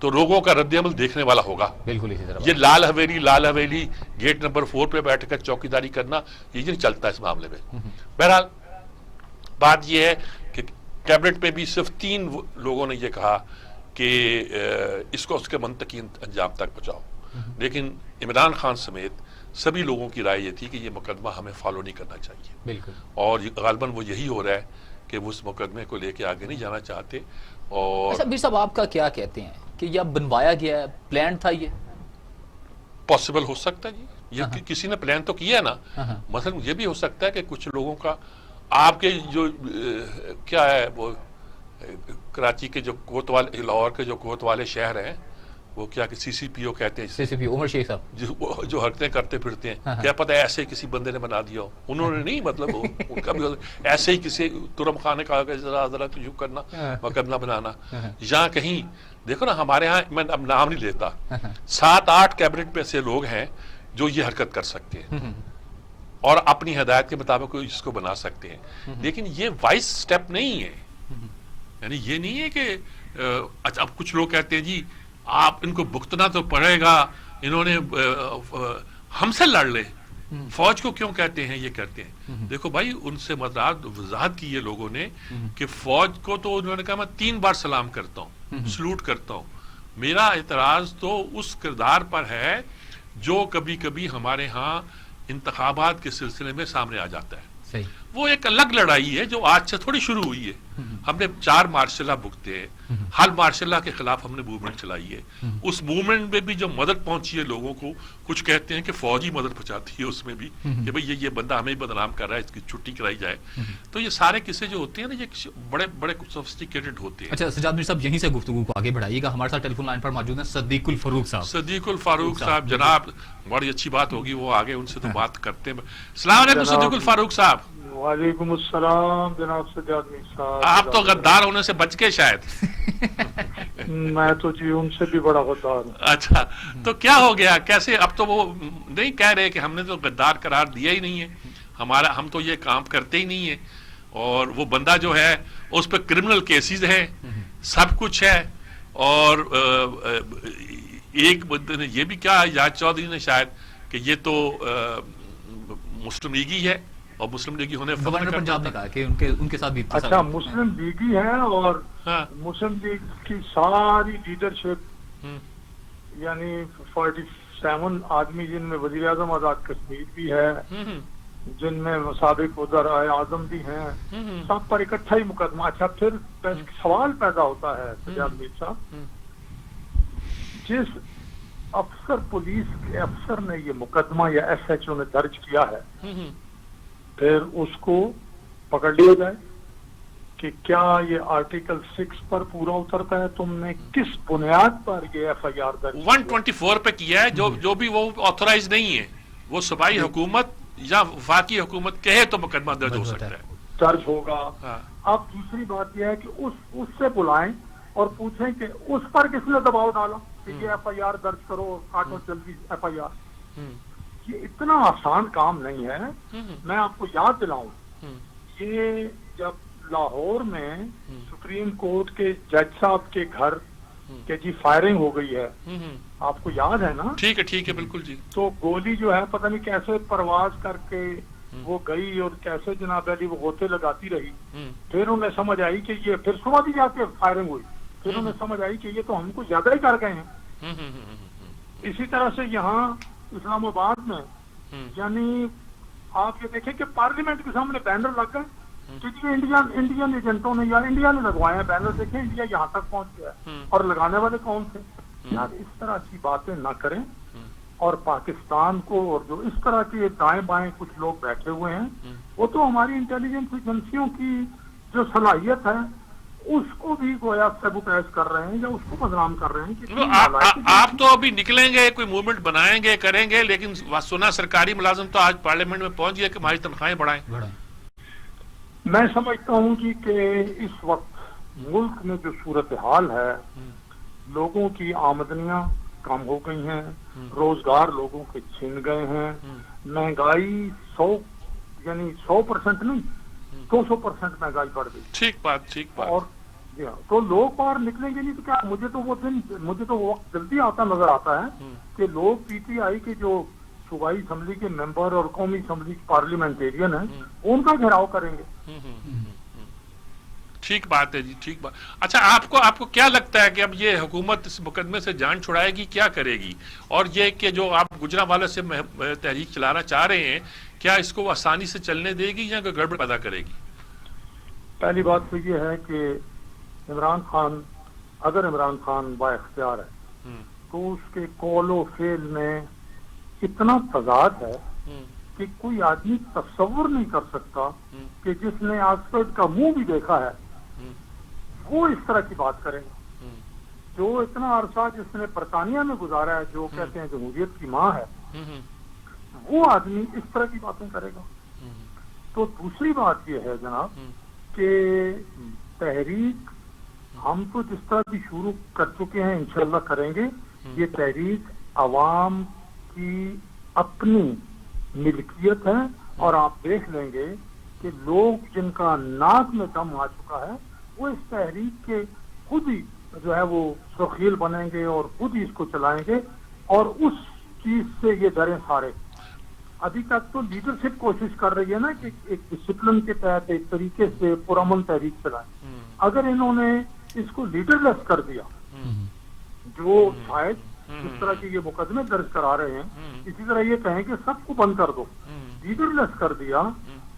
تو لوگوں کا رد عمل دیکھنے والا ہوگا. بالکل اسی طرح یہ لال حویلی گیٹ نمبر 4 پہ بیٹھ کر چوکیداری کرنا یہ نہیں چلتا اس معاملے میں. بہرحال بات یہ ہے کہ کیبنٹ میں بھی صرف 3 لوگوں نے یہ کہا کہ اس کو اس کے منطقی انجام تک پہنچاؤ، لیکن عمران خان سمیت سبھی لوگوں کی رائے یہ تھی کہ یہ مقدمہ ہمیں فالو نہیں کرنا چاہیے. بالکل. اور غالباً وہ یہی ہو رہا ہے کہ وہ اس مقدمے کو لے کے آگے نہیں جانا چاہتے. اور اچھا میر صاحب آپ کا کیا کہتے ہیں کہ یہ بنوایا گیا ہے، پلان تھا یہ؟ پاسبل ہو سکتا ہے جی، یہ کسی نے پلان تو کیا ہے نا. مثلا یہ بھی ہو سکتا ہے کہ کچھ لوگوں کا آپ کے جو کیا ہے وہ کراچی کے جو کوتوال لاہور کے جو کوتوالے شہر ہیں وہ کیا کہ سی سی پی او کہتے ہیں، سی سی پی عمر شیخ صاحب جو حرکتیں کرتے پھرتے ہیں، کیا پتہ ہے ایسے کسی بندے نے بنا دیا ہو. انہوں نے نہیں، مطلب ان کا بھی ایسے ہی کسی ترم خان نے کہا کہ ذرا یوں کرنا مقدمہ بنانا. یا کہیں دیکھو نا ہمارے ہاں، میں اب نام نہیں لیتا، 7-8 کیبنٹ میں سے لوگ ہیں جو یہ حرکت کر سکتے ہیں اور اپنی ہدایت کے مطابق اس کو بنا سکتے ہیں. لیکن یہ وائس سٹیپ نہیں ہے. یعنی یہ نہیں ہے کہ اچھا اب کچھ لوگ کہتے ہیں جی آپ ان کو بھگتنا تو پڑے گا، انہوں نے ہم سے لڑ لے، فوج کو کیوں کہتے ہیں یہ کرتے ہیں. دیکھو بھائی ان سے وضاحت کی یہ لوگوں نے کہ فوج کو تو انہوں نے کہا میں 3 بار سلام کرتا ہوں، سلوٹ کرتا ہوں. میرا اعتراض تو اس کردار پر ہے جو کبھی کبھی ہمارے ہاں انتخابات کے سلسلے میں سامنے آ جاتا ہے. صحیح. وہ ایک الگ لڑائی ہے جو آج سے تھوڑی شروع ہوئی ہے. ہم نے 4 مارشل لا بھگتے ہیں، ہر مارشل لا کے خلاف ہم نے موومنٹ چلائی ہے. اس موومنٹ میں بھی جو مدد پہنچی ہے لوگوں کو، کچھ کہتے ہیں کہ فوج ہی مدد پہنچاتی ہے اس میں بھی کہ بھئی یہ بندہ ہمیں بدنام کر رہا ہے، اس کی چھٹی کرائی جائے. تو یہ سارے قصے جو ہوتے ہیں نا یہ بڑے بڑے سوفسٹیکیٹڈ ہوتے ہیں. اچھا سجاد میر صاحب یہیں سے گفتگو کو آگے بڑھائیے گا. ہمارے ساتھ ٹیلی فون لائن پر موجود ہیں صدیق الفاروق صاحب. صدیق الفاروق صاحب جناب، بڑی اچھی بات ہوگی، وہ آگے ان سے تو بات کرتے ہیں. السلام علیکم صدیق الفاروق صاحب. وعلیکم السلام جناب سجاد میر صاحب. آپ تو غدار ہونے سے بچ گئے شاید. میں تو جی ان سے بھی بڑا غدار ہوں. اچھا تو کیا ہو گیا کیسے؟ اب تو وہ نہیں کہہ رہے کہ ہم نے تو غدار قرار دیا ہی نہیں ہے، ہم تو یہ کام کرتے ہی نہیں ہیں. اور وہ بندہ جو ہے اس پہ کرمنل کیسز ہیں، سب کچھ ہے. اور ایک بندے نے یہ بھی کہا، یاد چودھری نے شاید، کہ یہ تو مسلم لیگی ہے اور مسلم لیگی ہونے پنجاب نے کہا کہ ان کے ساتھ بھی. اچھا مسلم لیگی ہے اور مسلم لیگ کی ساری لیڈرشپ یعنی 47 آدمی جن میں وزیر اعظم آزاد کشمیر بھی ہے، جن میں سابق وزراء اعظم بھی ہیں، سب پر اکٹھا ہی مقدمہ. اچھا پھر سوال پیدا ہوتا ہے سجاد میر صاحب، جس افسر پولیس کے افسر نے یہ مقدمہ یا ایس ایچ او نے درج کیا ہے، پھر اس کو پکڑ لیا جائے کہ کیا یہ آرٹیکل 6 پر پورا اترتا ہے؟ تم نے کس بنیاد پر یہ ایف آئی آر درج 124 پہ کیا ہے؟ جو بھی وہ آتھورائز نہیں ہے، وہ صوبائی حکومت یا وفاقی حکومت کہے تو مقدمہ درج ہو سکتا ہے، درج ہوگا. اب دوسری بات یہ ہے کہ اس سے بلائیں اور پوچھیں کہ اس پر کس نے دباؤ ڈالا کہ یہ ایف آئی آر درج کرو، کاٹو جلدی ایف آئی آر. یہ اتنا آسان کام نہیں ہے. میں آپ کو یاد دلاؤں، یہ جب لاہور میں سپریم کورٹ کے جج صاحب کے گھر کہ جی فائرنگ ہو گئی ہے، آپ کو یاد ہے نا؟ ٹھیک ہے بالکل جی. تو گولی جو ہے پتہ نہیں کیسے پرواز کر کے وہ گئی اور کیسے جناب علی وہ غوطے لگاتی رہی. پھر انہیں سمجھ آئی کہ یہ، پھر صبح بھی جا کے فائرنگ ہوئی، پھر انہیں سمجھ آئی کہ یہ تو ہم کو زیادہ ہی کر گئے ہیں. اسی طرح سے یہاں اسلام آباد میں یعنی آپ یہ دیکھیں کہ پارلیمنٹ کے سامنے بینر لگ گئے کہ انڈین ایجنٹوں نے یا انڈیا نے لگوائے ہیں بینر. دیکھیں انڈیا یہاں تک پہنچ گیا ہے اور لگانے والے کون تھے؟ یار اس طرح کی باتیں نہ کریں. اور پاکستان کو، اور جو اس طرح کے دائیں بائیں کچھ لوگ بیٹھے ہوئے ہیں، وہ تو ہماری انٹیلیجنس ایجنسیوں کی جو صلاحیت ہے اس کو بھی گویا سیبوٹیج کر رہے ہیں یا اس کو بدنام کر رہے ہیں کہ آپ تو ابھی نکلیں گے، کوئی موومنٹ بنائیں گے، کریں گے، لیکن سنا سرکاری ملازم تو آج پارلیمنٹ میں پہنچ گیا کہ ہماری تنخواہیں بڑھائیں. میں سمجھتا ہوں جی کہ اس وقت ملک میں جو صورتحال ہے، لوگوں کی آمدنیاں کم ہو گئی ہیں، روزگار لوگوں کے چھن گئے ہیں، مہنگائی 100% نہیں 200% مہنگائی بڑھ گئی. ٹھیک بات. اور جی ہاں، تو لوگ باہر نکلیں گے نہیں تو کیا؟ مجھے تو وہ وقت جلدی آتا نظر آتا ہے کہ لوگ پی ٹی آئی کے جو صوبائی اسمبلی کے ممبر اور قومی اسمبلی کے پارلیمنٹیرین ہیں وہ ان کا گھیراؤ کریں گے. ٹھیک بات ہے جی، ٹھیک بات. اچھا، آپ کو کیا لگتا ہے کہ اب یہ حکومت اس مقدمے سے جان چھڑائے گی، کیا کرے گی؟ اور یہ کہ جو آپ گجرانوالہ سے تحریک چلانا چاہ رہے ہیں، کیا اس کو آسانی سے چلنے دے گی یا گڑبڑ پیدا کرے گی؟ پہلی بات تو یہ ہے کہ اگر عمران خان با اختیار ہے تو اس کے قول و فعل میں اتنا تضاد ہے کہ کوئی آدمی تصور نہیں کر سکتا کہ جس نے آکسفورڈ کا منہ بھی دیکھا ہے وہ اس طرح کی بات کرے گا. جو اتنا عرصہ جس نے برطانیہ میں گزارا ہے، جو کہتے ہیں جمہوریت کی ماں ہے، وہ آدمی اس طرح کی باتیں کرے گا. تو دوسری بات یہ ہے جناب کہ تحریک ہم تو جس طرح بھی شروع کر چکے ہیں انشاءاللہ کریں گے. یہ تحریک عوام کی اپنی ملکیت ہے اور آپ دیکھ لیں گے کہ لوگ جن کا ناک میں دم آ چکا ہے وہ اس تحریک کے خود ہی جو ہے وہ سرخیل بنیں گے اور خود ہی اس کو چلائیں گے اور اس چیز سے یہ ڈریں سارے. ابھی تک تو لیڈرشپ کوشش کر رہی ہے نا کہ ایک ڈسپلن کے تحت ایک طریقے سے پرامن تحریک چلائیں. اگر انہوں نے اس کو لیڈر لیس کر دیا، جو شاید جس طرح کے یہ مقدمے درج کرا رہے ہیں اسی طرح یہ کہیں کہ سب کو بند کر دو، لیڈر لیس کر دیا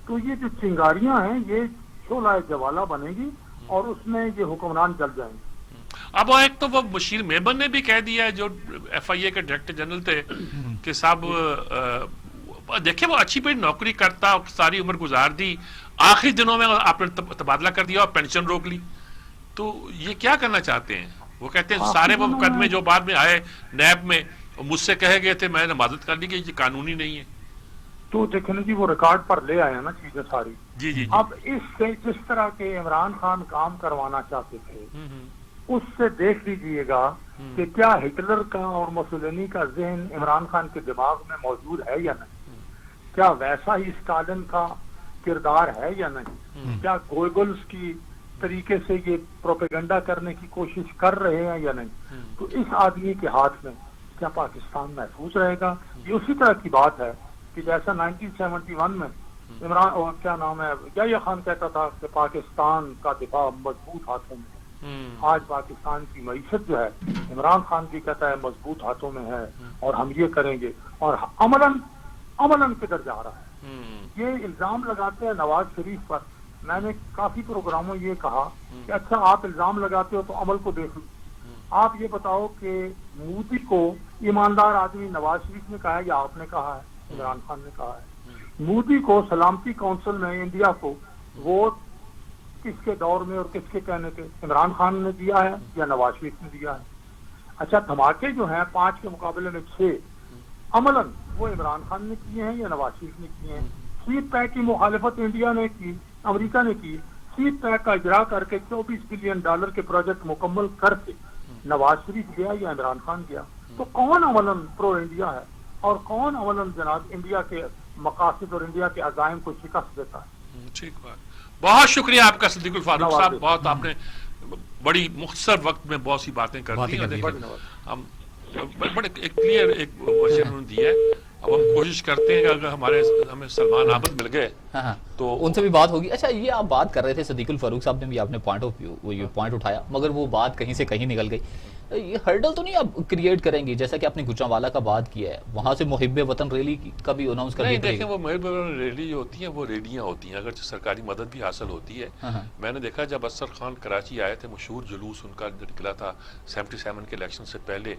تو یہ جو چنگاریاں ہیں یہ شعلہ جوالہ بنے گی اور اس میں یہ حکمران جل جائیں گے. اب ایک تو وہ بشیر میبن نے بھی کہہ دیا ہے، جو ایف آئی اے کے ڈائریکٹر جنرل تھے، کہ صاحب دیکھیں وہ اچھی بڑی نوکری کرتا، ساری عمر گزار دی، آخری دنوں میں آپ نے تبادلہ کر دیا اور پینشن روک لی. تو یہ کیا کرنا چاہتے ہیں؟ وہ کہتے ہیں سارے وہ مقدمے جو بعد میں آئے نیب میں مجھ سے کہے گئے تھے، میں نے مدد کر لی کہ یہ قانونی نہیں ہے. تو دیکھیں جی وہ ریکارڈ پر لے آئے ہیں نا چیزیں ساری. جی اب اس سے جس طرح کے عمران خان کام کروانا چاہتے تھے اس سے دیکھ لیجئے گا کہ کیا ہٹلر کا اور مسولینی کا ذہن عمران خان کے دماغ میں موجود ہے یا نہیں، کیا ویسا ہی اسٹالن کا کردار ہے یا نہیں، کیا گوئبلز کی طریقے سے یہ پروپیگنڈا کرنے کی کوشش کر رہے ہیں یا نہیں. تو اس آدمی کے ہاتھ میں کیا پاکستان محفوظ رہے گا؟ یہ اسی طرح کی بات ہے کہ جیسا 1971 میں عمران اور کیا نام ہے یحییٰ خان کہتا تھا کہ پاکستان کا دفاع مضبوط ہاتھوں میں ہے. آج پاکستان کی معیشت جو ہے عمران خان بھی کہتا ہے مضبوط ہاتھوں میں ہے اور ہم یہ کریں گے، اور عملاً کدھر جا رہا ہے. یہ الزام لگاتے ہیں نواز شریف پر. میں نے کافی پروگراموں یہ کہا کہ اچھا آپ الزام لگاتے ہو تو عمل کو دیکھ لو. آپ یہ بتاؤ کہ مودی کو ایماندار آدمی نواز شریف نے کہا ہے یا آپ نے کہا ہے؟ عمران خان نے کہا ہے. مودی کو سلامتی کونسل میں انڈیا کو ووٹ کس کے دور میں اور کس کے کہنے پہ عمران خان نے دیا ہے یا نواز شریف نے دیا ہے؟ اچھا دھماکے جو ہیں 5 کے مقابلے میں 6 عملاً وہ عمران خان نے کیے ہیں یا نواز شریف نے کیے ہیں؟ سیٹ پیک کی مخالفت انڈیا نے کی، امریکہ نے کی. سیٹ پیک کا اجرا کر کے $24 بلین کے پروجیکٹ مکمل کر کے نواز شریف گیا یا عمران خان گیا؟ تو کون عملاً پرو انڈیا ہے اور کون عملاً جناب انڈیا کے مقاصد اور انڈیا کے عزائم کو شکست دیتا ہے؟ ٹھیک بات. بہت شکریہ آپ کا صدیق الفاروق صاحب، بہت آپ نے بڑی مختصر وقت میں بہت سی باتیں کر دی. ہم بڑے ایک کلیئر ایک ورژن انہوں نے دیا ہے. اب ہم کوشش کرتے ہیں کہ اگر ہمیں سلمان احمد مل گئے تو ان سے بھی بات ہوگی. اچھا یہ آپ بات کر رہے تھے صدیق الفاروق صاحب نے بھی آپ نے پوائنٹ آف ویو پوائنٹ اٹھایا، مگر وہ بات کہیں سے کہیں نکل گئی. یہ ہرڈل تو نہیں آپ کریٹ کریں گی جیسا کہ آپ نے گجرانوالہ کا بات کیا ہے، وہاں سے محب وطن ریلی کا بھی اناؤنس کر نہیں؟ دیا. دیکھیں وہ محب وطن ریلی جو ہوتی ہیں وہ ریلیاں ہوتی ہیں، اگر سرکاری مدد بھی حاصل ہوتی ہے. میں نے دیکھا جب اسد خان کراچی آئے تھے، مشہور جلوس ان کا نکلا تھا 77 کے الیکشن سے پہلے،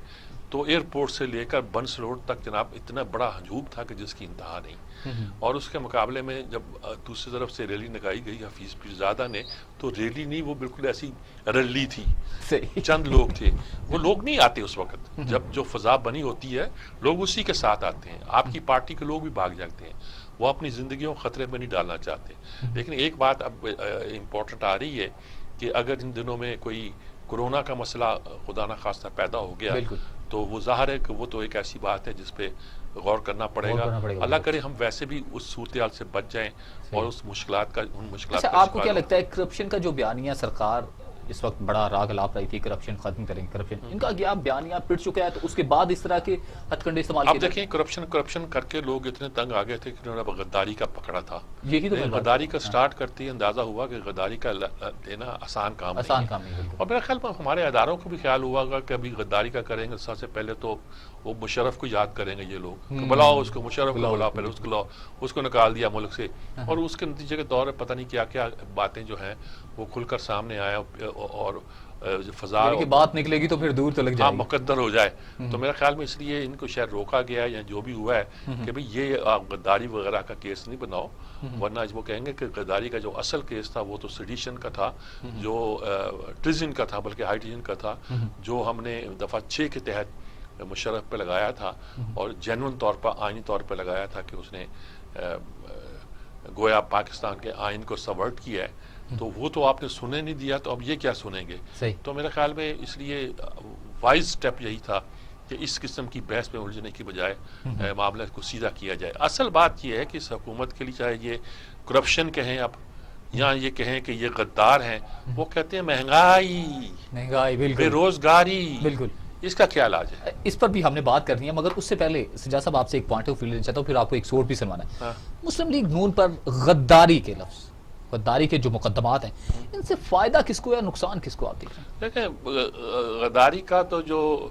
تو ایئرپورٹ سے لے کر بنس روڈ تک جناب اتنا بڑا ہجوم تھا کہ جس کی انتہا نہیں. اور اس کے مقابلے میں جب دوسری طرف سے ریلی نکائی گئی حفیظ پیرزادہ نے، تو ریلی نہیں، وہ بالکل ایسی رلی تھی، چند لوگ تھے. وہ لوگ نہیں آتے اس وقت، جب جو فضا بنی ہوتی ہے لوگ اسی کے ساتھ آتے ہیں. آپ کی پارٹی کے لوگ بھی بھاگ جاتے ہیں، وہ اپنی زندگیوں خطرے میں نہیں ڈالنا چاہتے. لیکن ایک بات اب امپورٹنٹ آ رہی ہے کہ اگر ان دنوں میں کوئی کورونا کا مسئلہ خدا نہ خواستہ پیدا ہو گیا تو وہ ظاہر ہے کہ وہ تو ایک ایسی بات ہے جس پہ غور کرنا پڑے گا. اللہ کرے ہم ویسے بھی اس صورتحال سے بچ جائیں اور اس مشکلات کا آپ کو کیا لگتا ہے کرپشن کا جو بیانیہ سرکار اس وقت بڑا راگ الاپ رہی تھی کرپشن ختم کریں گے کرپشن، ان کا کیا بیانیہ پٹ چکا ہے تو اس کے بعد اس طرح کے ہتھ کنڈے استعمال آپ کیے دیکھیں کرپشن کر کے لوگ اتنے تنگ آ گئے تھے کہ انہوں نے غداری کا پکڑا تھا. یہی تو غداری کا سٹارٹ کرتے ہی اندازہ ہوا کہ غداری کا لینا آسان کام نہیں ہے. اور میرا خیال میں ہمارے اداروں کو بھی خیال ہوا گا کہ ابھی غداری کا کریں گے سب سے پہلے تو وہ مشرف کو یاد کریں گے یہ لوگ، بلاؤ اس کو، مشرف کو بلاؤ، پہلے اس کو لاؤ، اس کو نکال دیا ملک سے. اور اس کے نتیجے کے دور میں پتہ نہیں کیا کیا باتیں جو ہیں وہ کھل کر سامنے آیا اور فضا کی بات نکلے گی تو پھر دور تو لگ جائے گی، مقدر ہو جائے. تو میرا خیال میں اس لیے ان کو شاید روکا گیا ہے یا جو بھی ہوا ہے کہ بھئی یہ آپ غداری وغیرہ کا کیس نہیں بناؤ، ورنہ وہ کہیں گے کہ غداری کا جو اصل کیس تھا وہ تو سیڈیشن کا تھا، جو ٹریزن کا تھا، بلکہ ہائی ٹریزن کا تھا، جو ہم نے دفعہ 6 کے تحت مشرف پہ لگایا تھا اور جینون طور پر آئینی طور پہ لگایا تھا کہ اس نے گویا پاکستان کے آئین کو سبورٹ کیا ہے. تو وہ تو آپ نے سنے نہیں دیا، تو اب یہ کیا سنیں گے؟ تو میرے خیال میں اس لیے وائز سٹیپ یہی تھا کہ اس قسم کی بحث میں الجھنے کی بجائے معاملے کو سیدھا کیا جائے. اصل بات یہ ہے کہ اس حکومت کے لیے چاہے یہ کرپشن کہیں اب یا یہ کہیں کہ یہ غدار ہیں، وہ کہتے ہیں مہنگائی، بے روزگاری، بالکل اس کا کیا علاج ہے؟ اس پر بھی ہم نے بات کرنی ہے، مگر اس سے پہلے سجاد صاحب آپ سے ایک پوائنٹ آف ویو لینا چاہتا ہوں، پھر آپ کو ایک سوٹ بھی سنوانا ہے. مسلم لیگ نون پر غداری کے لفظ، غداری کے جو مقدمات ہیں، ان سے فائدہ کس کو یا نقصان کس کو آپ دیکھ رہے ہیں؟ دیکھیں غداری کا تو جو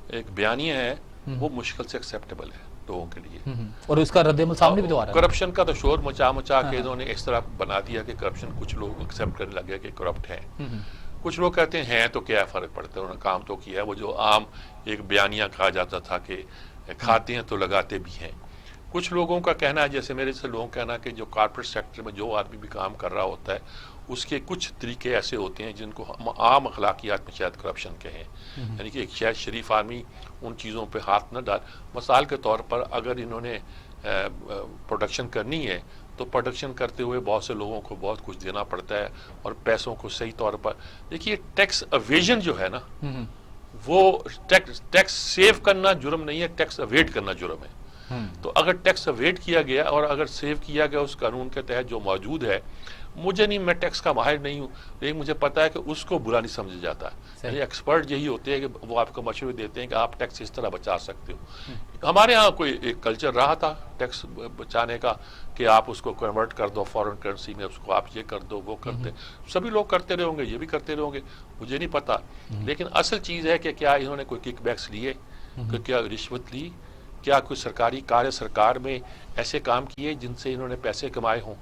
ایک بیانیہ ہے وہ مشکل سے ایکسیپٹیبل ہے لوگوں کے لیے، اور اس کا رد عمل سامنے بھی تو آ رہا ہے. کرپشن کا تو شور مچا کے انہوں نے اس طرح بنا دیا کہ کرپشن کچھ لوگ ایکسیپٹ کرنے لگے کہ کرپٹ ہیں، کچھ لوگ کہتے ہیں تو کیا فرق پڑتا ہے، انہوں نے کام تو کیا ہے. وہ جو عام ایک بیانیہ کہا جاتا تھا کہ کھاتے ہیں تو لگاتے بھی ہیں. کچھ لوگوں کا کہنا ہے، جیسے میرے سے لوگوں کا کہنا ہے کہ جو کارپوریٹ سیکٹر میں جو آدمی بھی کام کر رہا ہوتا ہے اس کے کچھ طریقے ایسے ہوتے ہیں جن کو ہم عام اخلاقیات میں شاید کرپشن کہیں، یعنی کہ ایک شاید شریف آدمی ان چیزوں پہ ہاتھ نہ ڈال. مثال کے طور پر اگر انہوں نے پروڈکشن کرنی ہے تو پروڈکشن کرتے ہوئے بہت سے لوگوں کو بہت کچھ دینا پڑتا ہے اور پیسوں کو صحیح طور پر دیکھیے. ٹیکس اویژن جو ہے نا، وہ ٹیکس سیو کرنا جرم نہیں ہے، ٹیکس اویڈ کرنا جرم ہے. تو اگر ٹیکس اویڈ کیا گیا اور اگر سیو کیا گیا اس قانون کے تحت جو موجود ہے، مجھے نہیں، میں ٹیکس کا ماہر نہیں ہوں لیکن مجھے پتا ہے کہ اس کو برا نہیں سمجھا جاتا. یعنی ایکسپرٹ یہی ہوتے ہیں کہ وہ آپ کو مشورے دیتے ہیں کہ آپ ٹیکس اس طرح بچا سکتے ہو. ہمارے ہاں کوئی ایک کلچر رہا تھا ٹیکس بچانے کا کہ آپ اس کو کنورٹ کر دو فارن کرنسی میں، اس کو آپ یہ کر دو وہ کر دیں. سبھی لوگ کرتے رہے ہوں گے، یہ بھی کرتے رہے ہوں گے، مجھے نہیں پتا. لیکن اصل چیز ہے کہ کیا انہوں نے کوئی کک بیکس لیے، کہ کیا رشوت لی، کیا کوئی سرکاری کار سرکار میں ایسے کام کیے جن سے انہوں نے پیسے کمائے ہوں.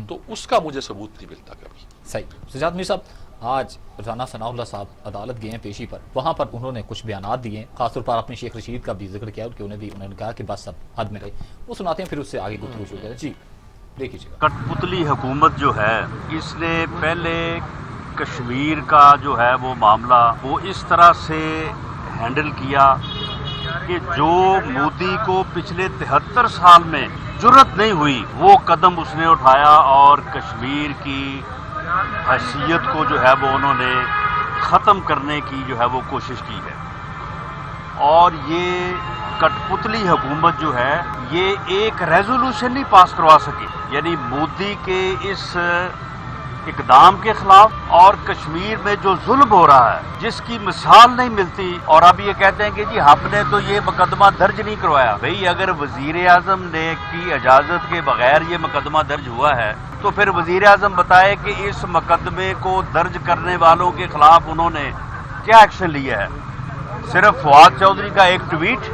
تو اس کا مجھے ثبوت نہیں ملتا کبھی. صحیح. سجاد میر صاحب، آج رانا ثناء اللہ صاحب عدالت گئے ہیں پیشی پر، وہاں پر انہوں نے کچھ بیانات دیے ہیں، خاص طور پر آپ نے شیخ رشید کا بھی ذکر کیا کہ انہوں نے کہا کہ بس اب حد میں رہے. وہ سناتے ہیں پھر اس سے آگے گفتگو شروع کریں. جی دیکھیے. کٹ پتلی حکومت جو ہے، اس نے پہلے کشمیر کا جو ہے وہ معاملہ وہ اس طرح سے ہینڈل کیا کہ جو مودی کو پچھلے 73 سال میں جرت نہیں ہوئی وہ قدم اس نے اٹھایا اور کشمیر کی حیثیت کو جو ہے وہ انہوں نے ختم کرنے کی جو ہے وہ کوشش کی ہے. اور یہ کٹ پتلی حکومت جو ہے یہ ایک ریزولوشن نہیں پاس کروا سکی، یعنی مودی کے اس اقدام کے خلاف اور کشمیر میں جو ظلم ہو رہا ہے جس کی مثال نہیں ملتی. اور اب یہ کہتے ہیں کہ جی ہم نے تو یہ مقدمہ درج نہیں کروایا. بھئی اگر وزیر اعظم نے کی اجازت کے بغیر یہ مقدمہ درج ہوا ہے تو پھر وزیر اعظم بتائے کہ اس مقدمے کو درج کرنے والوں کے خلاف انہوں نے کیا ایکشن لیا ہے. صرف فواد چودھری کا ایک ٹویٹ،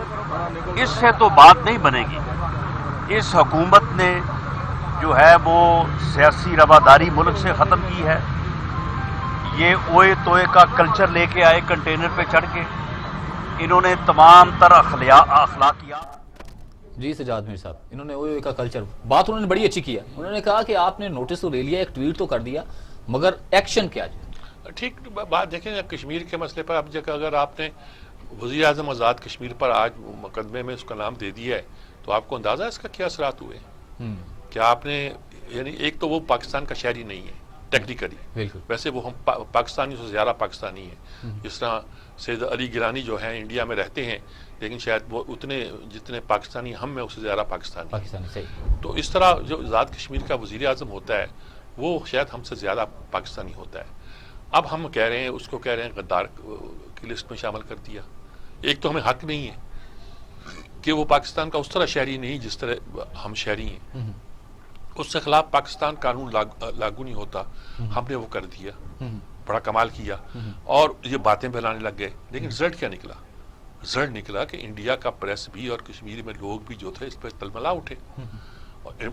اس سے تو بات نہیں بنے گی. اس حکومت نے جو ہے وہ سیاسی رواداری ملک سے ختم کی ہے. یہ اوئے توئے کا کلچر لے کے آئے کنٹینر پہ چڑھ کے، انہوں نے تمام تر اخلاقیات. جی سجاد میر صاحب، انہوں نے اوئے کا کلچر، بات انہوں نے بڑی اچھی کیا. انہوں نے کہا کہ آپ نے نوٹس تو لے لیا، ایک ٹویٹ تو کر دیا، مگر ایکشن کیا جائے. ٹھیک بات دیکھیں کشمیر کے مسئلے پر اب اگر آپ نے وزیر اعظم آزاد کشمیر پر آج مقدمے میں اس کا نام دے دیا ہے تو آپ کو اندازہ ہے اس کا کیا اثرات ہوئے. کیا آپ نے، یعنی ایک تو وہ پاکستان کا شہری نہیں ہے ٹیکنیکلی، ویسے وہ ہم پاکستانی سے زیادہ پاکستانی ہیں. جس طرح سید علی گیلانی جو ہیں انڈیا میں رہتے ہیں لیکن شاید وہ اتنے جتنے پاکستانی ہم میں اس سے زیادہ پاکستانی. تو اس طرح جو آزاد کشمیر کا وزیر اعظم ہوتا ہے وہ شاید ہم سے زیادہ پاکستانی ہوتا ہے. اب ہم کہہ رہے ہیں اس کو کہہ رہے ہیں غدار کی لسٹ میں شامل کر دیا. ایک تو ہمیں حق نہیں ہے کہ وہ پاکستان کا اس طرح شہری نہیں جس طرح ہم شہری ہیں, اس کے خلاف پاکستان قانون لاگو نہیں ہوتا, ہم نے وہ کر دیا, بڑا کمال کیا اور یہ باتیں پھیلانے لگ گئے. لیکن رزلٹ کیا نکلا؟ رزلٹ نکلا کہ انڈیا کا پریس بھی اور کشمیری میں لوگ بھی جو تھے اس پہ تلملا اٹھے,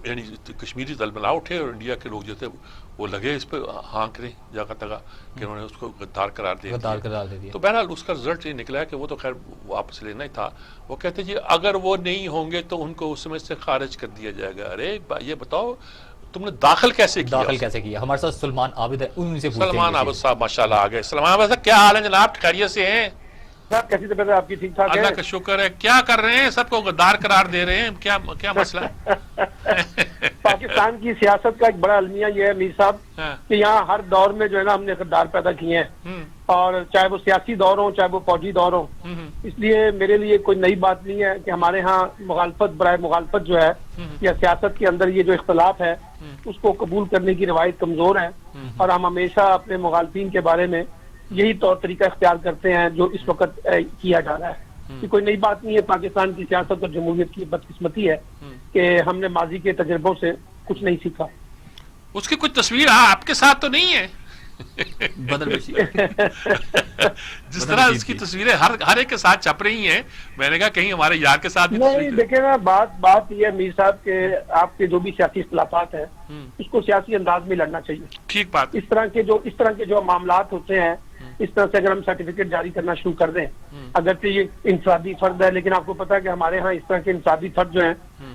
یعنی کشمیری تلملا اٹھے اور انڈیا کے لوگ جو تھے وہ لگے اس پہ ہانکنے جگہ تگہ کہ انہوں نے اس کو غدار قرار دے دیا. تو بہرحال اس کا رزلٹ یہ نکلا ہے کہ وہ تو خیر واپس لینا ہی تھا. وہ کہتے جی اگر وہ نہیں ہوں گے تو ان کو اس میں سے خارج کر دیا جائے گا. ارے یہ بتاؤ تم نے داخل کیسے کیا؟ ہمارے ساتھ سلمان عابد ہے, ان سے سلمان عابد صاحب ماشاءاللہ آ گئے. سلمان عابد صاحب کیا حال ہے جناب؟ خیریت سے ہیں؟ صاحب کیسی طبیعت ہے آپ کی؟ ٹھیک ٹھاک ہے, اللہ کا شکر ہے. کیا کر رہے ہیں؟ سب کو غدار قرار دے رہے ہیں, کیا مسئلہ ہے؟ پاکستان کی سیاست کا ایک بڑا المیہ یہ ہے میر صاحب کہ یہاں ہر دور میں جو ہے نا ہم نے غدار پیدا کیے ہیں, اور چاہے وہ سیاسی دور ہوں چاہے وہ فوجی دور ہوں. اس لیے میرے لیے کوئی نئی بات نہیں ہے کہ ہمارے ہاں مخالفت برائے مخالفت جو ہے یا سیاست کے اندر یہ جو اختلاف ہے اس کو قبول کرنے کی روایت کمزور ہے, اور ہم ہمیشہ اپنے مخالفین کے بارے میں یہی طور طریقہ اختیار کرتے ہیں جو اس وقت کیا جا رہا ہے. کہ کوئی نئی بات نہیں ہے. پاکستان کی سیاست اور جمہوریت کی بدقسمتی ہے کہ ہم نے ماضی کے تجربوں سے کچھ نہیں سیکھا. اس کی کچھ تصویر آپ کے ساتھ تو نہیں ہے؟ جس طرح اس کی تصویریں ہر ایک کے ساتھ چھپ رہی ہیں, میں نے کہا کہیں ہمارے یار کے ساتھ نہیں. دیکھیں نا بات یہ ہے میر صاحب کہ آپ کے جو بھی سیاسی اختلافات ہیں اس کو سیاسی انداز میں لڑنا چاہیے. ٹھیک بات. اس طرح کے جو معاملات ہوتے ہیں اس طرح سے اگر ہم سرٹیفکیٹ جاری کرنا شروع کر دیں, اگرچہ یہ انفرادی فرد ہے لیکن آپ کو پتا ہے کہ ہمارے ہاں اس طرح کے انفرادی فرد جو ہیں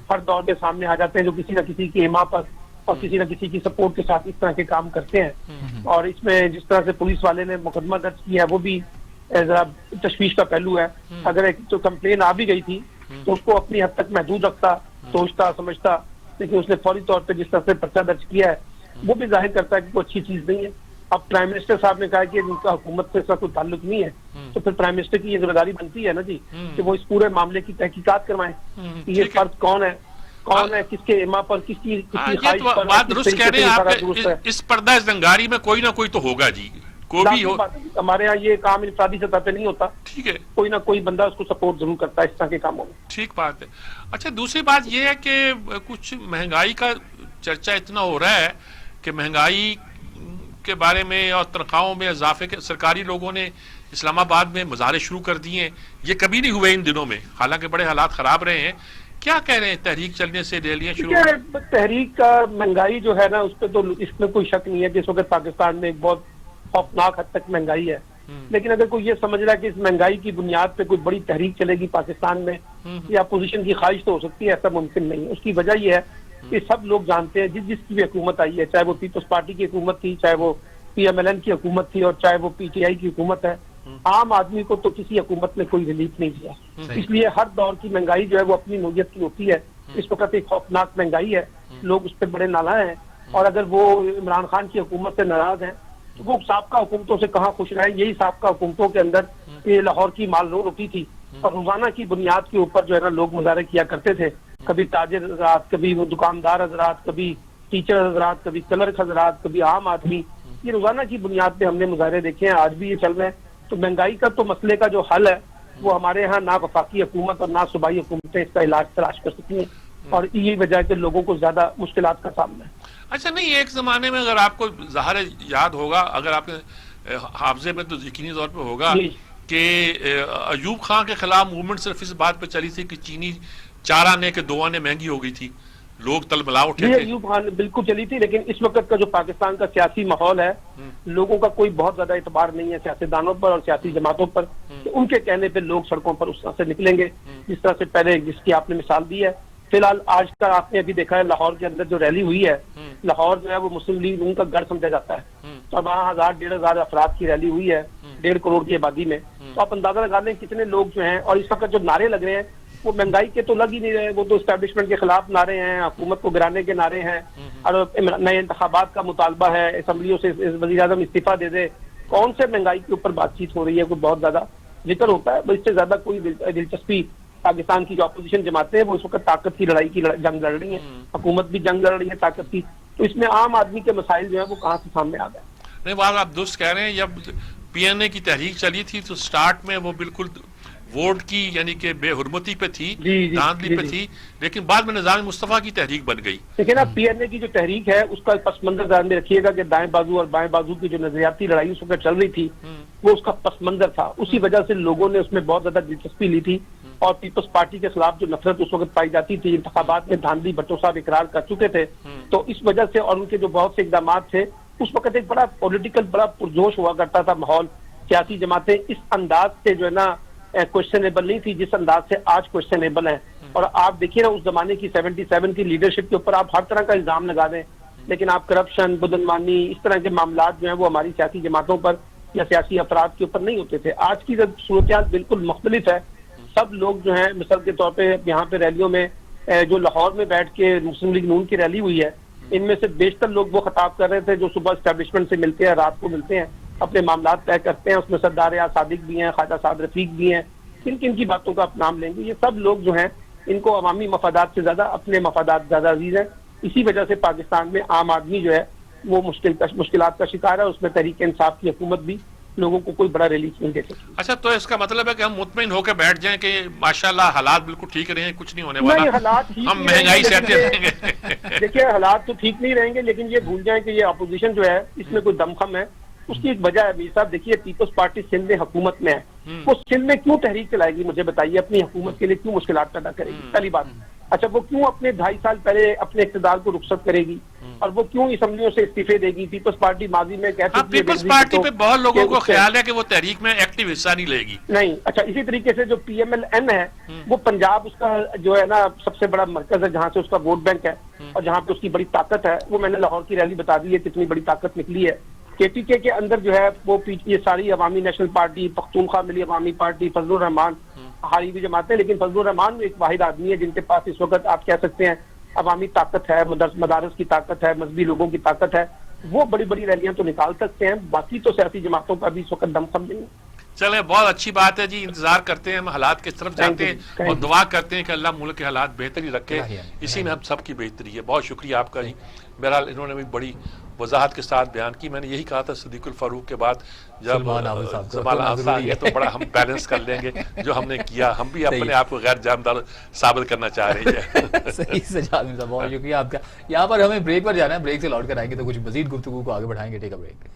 ہر دور کے سامنے آ جاتے ہیں جو کسی نہ کسی کی حما پر اور کسی نہ کسی کی سپورٹ کے ساتھ اس طرح کے کام کرتے ہیں. اور اس میں جس طرح سے پولیس والے نے مقدمہ درج کیا ہے وہ بھی ذرا تشویش کا پہلو ہے. اگر ایک تو کمپلین آ بھی گئی تھی تو اس کو اپنی حد تک محدود رکھتا, سوچتا, سمجھتا, لیکن اس نے فوری طور پہ جس طرح سے پرچہ درج کیا ہے وہ بھی ظاہر کرتا ہے کہ کوئی اچھی چیز نہیں ہے. اب پرائم منسٹر صاحب نے کہا کہ ان کا حکومت سے اس کا کوئی تعلق نہیں ہے, تو پھر پرائم منسٹر کی یہ ذمہ داری بنتی ہے نا جی کہ وہ اس پورے معاملے کی تحقیقات کروائیں کہ یہ فرد کون ہے, کس کے اما پر, کس کی خواہش پر. بات درست کہہ رہے ہیں آپ. اس پردہ زنگاری میں کوئی نہ کوئی تو ہوگا جی, کوئی بھی ہو. ہمارے یہاں یہ کام انفرادی سطح پہ نہیں ہوتا. ٹھیک ہے, کوئی نہ کوئی بندہ اس کو سپورٹ ضرور کرتا ہے اس طرح کے کاموں میں. ٹھیک بات ہے. اچھا دوسری بات یہ ہے کہ کچھ مہنگائی کا چرچا اتنا ہو رہا ہے کہ مہنگائی کے بارے میں اور تنخواہوں میں اضافے کے سرکاری لوگوں نے اسلام آباد میں مظاہرے شروع کر دیے ہیں. یہ کبھی نہیں ہوئے ان دنوں میں, حالانکہ بڑے حالات خراب رہے ہیں. کیا کہہ رہے ہیں تحریک چلنے سے ریلیاں شروع؟ تحریک کا مہنگائی جو ہے نا اس پہ تو اس میں کوئی شک نہیں ہے کہ اس وقت پاکستان میں ایک بہت خوفناک حد تک مہنگائی ہے. لیکن اگر کوئی یہ سمجھ رہا ہے کہ اس مہنگائی کی بنیاد پہ کوئی بڑی تحریک چلے گی پاکستان میں یا اپوزیشن کی خواہش تو ہو سکتی ہے, ایسا ممکن نہیں ہے. اس کی وجہ یہ ہے کہ سب لوگ جانتے ہیں جس کی بھی حکومت آئی ہے, چاہے وہ پیپلز پارٹی کی حکومت تھی, چاہے وہ پی ایم ایل این کی حکومت تھی, اور چاہے وہ پی ٹی آئی کی حکومت ہے, عام آدمی کو تو کسی حکومت نے کوئی ریلیف نہیں دیا. اس لیے ہر دور کی مہنگائی جو ہے وہ اپنی نوعیت کی ہوتی ہے. اس وقت ایک خوفناک مہنگائی ہے, لوگ اس پہ بڑے نالاں ہیں, اور اگر وہ عمران خان کی حکومت سے ناراض ہیں تو وہ سابقہ حکومتوں سے کہاں خوش رہے. یہی سابقہ حکومتوں کے اندر یہ لاہور کی مال رو روٹی تھی, اور روزانہ کی بنیاد کے اوپر جو ہے نا لوگ مظاہرے کیا کرتے تھے. کبھی تاجر حضرات, کبھی وہ دکاندار حضرات, کبھی ٹیچر حضرات, کبھی کلرک حضرات, کبھی عام آدمی. یہ روزانہ کی بنیاد پہ ہم نے مظاہرے دیکھے ہیں, آج بھی یہ چل رہے ہیں. تو مہنگائی کا تو مسئلے کا جو حل ہے وہ ہمارے ہاں نہ وفاقی حکومت اور نہ صوبائی حکومتیں اس کا علاج تلاش کر سکتی ہیں, اور یہی وجہ ہے کہ لوگوں کو زیادہ مشکلات کا سامنا ہے. اچھا نہیں, ایک زمانے میں اگر آپ کو ظاہر یاد ہوگا, اگر آپ کے حافظے میں تو یقینی طور پہ ہوگا کہ ایوب خان کے خلاف موومنٹ صرف اس بات پہ چلی تھی کہ چینی 4 آنے کے 2 آنے مہنگی ہو گئی تھی, لوگ تلملا اٹھے تھے. ایوب خان بالکل چلی تھی, لیکن اس وقت کا جو پاکستان کا سیاسی ماحول ہے لوگوں کا کوئی بہت زیادہ اعتبار نہیں ہے سیاستدانوں پر اور سیاسی جماعتوں پر کہ ان کے کہنے پہ لوگ سڑکوں پر اس طرح سے نکلیں گے جس طرح سے پہلے جس کی آپ نے مثال دی ہے. فی الحال آج کا آپ نے ابھی دیکھا ہے لاہور کے اندر جو ریلی ہوئی ہے, لاہور جو ہے وہ مسلم لیگ ان کا گڑھ سمجھا جاتا ہے, اور وہاں 1000-1500 افراد کی ریلی ہوئی ہے 1.5 کروڑ کی آبادی میں. تو آپ اندازہ لگا لیں کتنے لوگ جو ہیں, اور اس وقت جو نعرے لگ رہے ہیں وہ مہنگائی کے تو لگ ہی نہیں رہے, وہ تو اسٹیبلشمنٹ کے خلاف نعرے ہیں, حکومت کو گرانے کے نعرے ہیں, اور نئے انتخابات کا مطالبہ ہے, اسمبلیوں سے وزیر اعظم استعفیٰ دے دے. کون سے مہنگائی کے اوپر بات چیت ہو رہی ہے؟ کوئی بہت زیادہ ذکر ہوتا ہے, اس سے زیادہ کوئی دلچسپی پاکستان کی جو اپوزیشن جماعتیں ہیں وہ اس وقت طاقت کی لڑائی کی جنگ لڑ رہی ہیں, حکومت بھی جنگ لڑ رہی ہے طاقت کی. تو اس میں عام آدمی کے مسائل جو ہیں وہ کہاں سے سامنے آ گئے. نہیں بات آپ درست کہہ رہے ہیں. جب پی این اے کی تحریک چلی تھی تو سٹارٹ میں وہ بالکل ووٹ کی یعنی کہ بے حرمتی پہ تھی, دھاندلی پہ تھی, لیکن بعد میں نظام مصطفیٰ کی تحریک بن گئی. لیکن اب پی این اے کی جو تحریک ہے اس کا پس منظر ذہن میں رکھیے گا کہ دائیں بازو اور بائیں بازو کی جو نظریاتی لڑائی اس وقت چل رہی تھی وہ اس کا پس منظر تھا. اسی وجہ سے لوگوں نے اس میں بہت زیادہ دلچسپی لی تھی, اور پیپلز پارٹی کے خلاف جو نفرت اس وقت پائی جاتی تھی, انتخابات میں دھاندلی بھٹو صاحب اقرار کر چکے تھے, تو اس وجہ سے اور ان کے جو بہت سے اقدامات تھے اس وقت ایک بڑا پولیٹیکل بڑا پرجوش ہوا کرتا تھا ماحول. سیاسی جماعتیں اس انداز سے جو ہے نا کوشچنیبل نہیں تھی جس انداز سے آج کوشچنیبل ہے. اور آپ دیکھیے نا اس زمانے کی 77 کی لیڈرشپ کے اوپر آپ ہر طرح کا الزام لگا دیں, لیکن آپ کرپشن, بدعنوانی, اس طرح کے معاملات جو ہیں وہ ہماری سیاسی جماعتوں پر یا سیاسی افراد کے اوپر نہیں ہوتے تھے. آج کی صورتحال بالکل مختلف ہے. سب لوگ جو ہیں مثال کے طور پہ یہاں پہ ریلیوں میں جو لاہور میں بیٹھ کے مسلم لیگ نون کی ریلی ہوئی ہے, ان میں سے بیشتر لوگ وہ خطاب کر رہے تھے جو صبح اسٹیبلشمنٹ سے ملتے ہیں, رات کو ملتے ہیں, اپنے معاملات طے کرتے ہیں. اس میں سردار ریاض صادق بھی ہیں, خواجہ سعد رفیق بھی ہیں. کن کن کی باتوں کا آپ نام لیں گے؟ یہ سب لوگ جو ہیں ان کو عوامی مفادات سے زیادہ اپنے مفادات زیادہ عزیز ہیں. اسی وجہ سے پاکستان میں عام آدمی جو ہے وہ مشکلات کا شکار ہے. اس میں تحریک انصاف کی حکومت بھی لوگوں کو کوئی بڑا ریلیف نہیں دے سکتی. اچھا, تو اس کا مطلب ہے کہ ہم مطمئن ہو کے بیٹھ جائیں کہ ماشاءاللہ حالات بالکل ٹھیک رہے ہیں, کچھ نہیں ہونے نہیں, والا, حالات ہم مہنگائی سہتے رہیں گے؟ دیکھیے حالات تو ٹھیک نہیں رہیں گے, لیکن یہ بھول جائیں کہ یہ اپوزیشن جو ہے اس میں کوئی دمخم ہے. اس کی ایک وجہ ہے میر صاحب, دیکھیے پیپلز پارٹی سندھ میں حکومت میں ہے, وہ سندھ میں کیوں تحریک چلائے گی؟ مجھے بتائیے, اپنی حکومت کے لیے کیوں مشکلات پیدا کرے گی؟ پہلی بات. اچھا, وہ کیوں اپنے 2.5 سال پہلے اپنے اقتدار کو رخصت کرے گی, اور وہ کیوں اسمبلیوں سے استعفے دے گی؟ پیپلز پارٹی ماضی میں کہتی ہاں, پیپلز پارٹی پہ بہت لوگوں کو خیال ہے کہ وہ تحریک میں ایکٹیو حصہ نہیں لے گی. نہیں. اچھا, اسی طریقے سے جو پی ایم ایل این ہے وہ پنجاب اس کا جو ہے نا سب سے بڑا مرکز ہے جہاں سے اس کا ووٹ بینک ہے اور جہاں پہ اس کی بڑی طاقت ہے. وہ میں نے لاہور کی ریلی بتا دی ہے کتنی بڑی طاقت نکلی ہے. کے پی کے اندر جو ہے وہ یہ ساری عوامی نیشنل پارٹی, پختونخوا ملی عوامی پارٹی, فضل الرحمان, ہاری ہوئی جماعتیں, لیکن فضل الرحمان ایک واحد آدمی ہے جن کے پاس اس وقت آپ کہہ سکتے ہیں عوامی طاقت ہے, مدارس کی طاقت ہے, مذہبی لوگوں کی طاقت ہے. وہ بڑی بڑی ریلیاں تو نکال سکتے ہیں, باقی تو سیاسی جماعتوں کا بھی اس وقت دم خم نہیں ہے. چلیں, بہت اچھی بات ہے جی, انتظار کرتے ہیں, ہم حالات کی طرف جاتے ہیں اور دعا کرتے ہیں کہ اللہ ملک کے حالات بہتری رکھے, اسی میں ہم سب کی بہتری ہے. بہت شکریہ آپ کا جی. بہرحال انہوں نے بھی بڑی وضاحت کے ساتھ بیان کی. میں نے یہی کہا تھا صدیق الفاروق کے بعد جب زمان آ گیا تو بڑا ہم بیلنس کر لیں گے جو ہم نے کیا. ہم بھی اپنے آپ کو غیر جانبدار ثابت کرنا چاہ رہے ہیں. صحیح سجاد صاحب, بہت شکریہ آپ کا. یہاں پر ہمیں بریک پر جانا ہے, بریک سے لوٹ کر آئیں گے تو کچھ مزید گفتگو کو آگے بڑھائیں گے. ٹیک اے بریک.